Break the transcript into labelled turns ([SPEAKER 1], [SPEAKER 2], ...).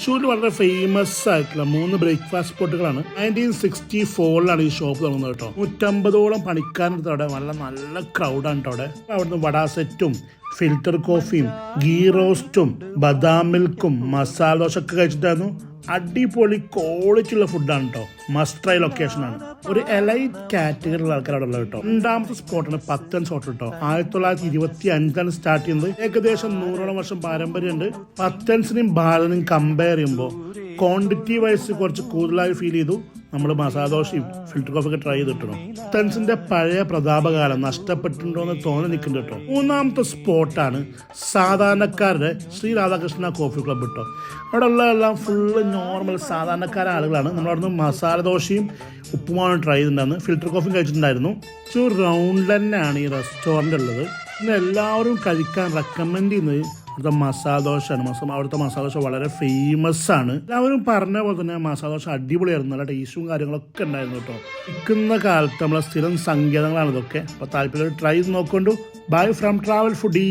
[SPEAKER 1] തൃശ്ശൂരിൽ വളരെ ഫേമസ് ആയിട്ടുള്ള 3 ബ്രേക്ക്ഫാസ്റ്റ് സ്പോട്ടുകളാണ്. 1964 ഈ ഷോപ്പ് തുടങ്ങുന്നത് കേട്ടോ. 150ഓളം പണിക്കാരെടുത്ത് അവിടെ നല്ല ക്രൗഡാണ് കേട്ടോ. അവിടുന്ന് വടാ സെറ്റും ഫിൽറ്റർ കോഫിയും ഗീ റോസ്റ്റും ബദാം മിൽക്കും മസാല ദോശ ഒക്കെ കഴിച്ചിട്ടായിരുന്നു. അടിപൊളി ക്വാളിറ്റി ഉള്ള ഫുഡാണ് കേട്ടോ. മസ്റ്റ് ട്രൈ ലൊക്കേഷനാണ്. ഒരു എലൈറ്റ് കാറ്റഗറിയിലുള്ള ആൾക്കാർ അവിടെ ഉള്ളത് കേട്ടോ. രണ്ടാമത്തെ സ്പോട്ടാണ് പത്തൻസ് ഹോട്ടൽ കേട്ടോ. 1925 സ്റ്റാർട്ട് ചെയ്യുന്നത്. ഏകദേശം 100ഓളം വർഷം പാരമ്പര്യമുണ്ട്. പത്തൻസിനെയും ബാലനെയും കമ്പയർ ചെയ്യുമ്പോൾ ക്വാണ്ടിറ്റി വൈസ് കുറച്ച് കൂടുതലായി ഫീൽ ചെയ്തു. നമ്മൾ മസാല ദോശയും ഫിൽറ്റർ കോഫി ഒക്കെ ട്രൈ ചെയ്തിട്ടോ. പത്തൻസിന്റെ പഴയ പ്രതാപകാലം നഷ്ടപ്പെട്ടിട്ടുണ്ടോ എന്ന് തോന്നി നിൽക്കുന്നുണ്ട് കേട്ടോ. മൂന്നാമത്തെ സ്പോട്ടാണ് സാധാരണക്കാരുടെ ശ്രീ രാധാകൃഷ്ണ കോഫി ക്ലബ്ബ് കേട്ടോ. അവിടെ ഉള്ളതെല്ലാം ഫുള്ള് നോർമൽ സാധാരണക്കാരായ ആളുകളാണ്. നമ്മളവിടുന്ന് മസാല ദോശയും ഉപ്പുമാവും ട്രൈ ചെയ്തിട്ടുണ്ടായിരുന്നു. ഫിൽറ്റർ കോഫിയും കഴിച്ചിട്ടുണ്ടായിരുന്നു. റൗണ്ട് തന്നെയാണ് ഈ റെസ്റ്റോറൻ്റ് ഉള്ളത്. പിന്നെ എല്ലാവരും കഴിക്കാൻ റെക്കമെൻഡ് ചെയ്യുന്നത് അവിടുത്തെ മസാല ദോശയാണ്. അവിടുത്തെ മസാല ദോശ വളരെ ഫേമസ് ആണ്. എല്ലാവരും പറഞ്ഞ പോലെ തന്നെ മസാല ദോശ അടിപൊളിയായിരുന്നു. നല്ല ടേസ്റ്റും കാര്യങ്ങളൊക്കെ ഉണ്ടായിരുന്നു കേട്ടോ. ഇരിക്കുന്ന കാലത്ത് നമ്മളെ സ്ഥിരം സങ്കേതങ്ങളാണ് ഇതൊക്കെ. അപ്പോൾ താല്പര്യം ട്രൈ ചെയ്ത് നോക്കൊണ്ടു. Bye from travel foodie.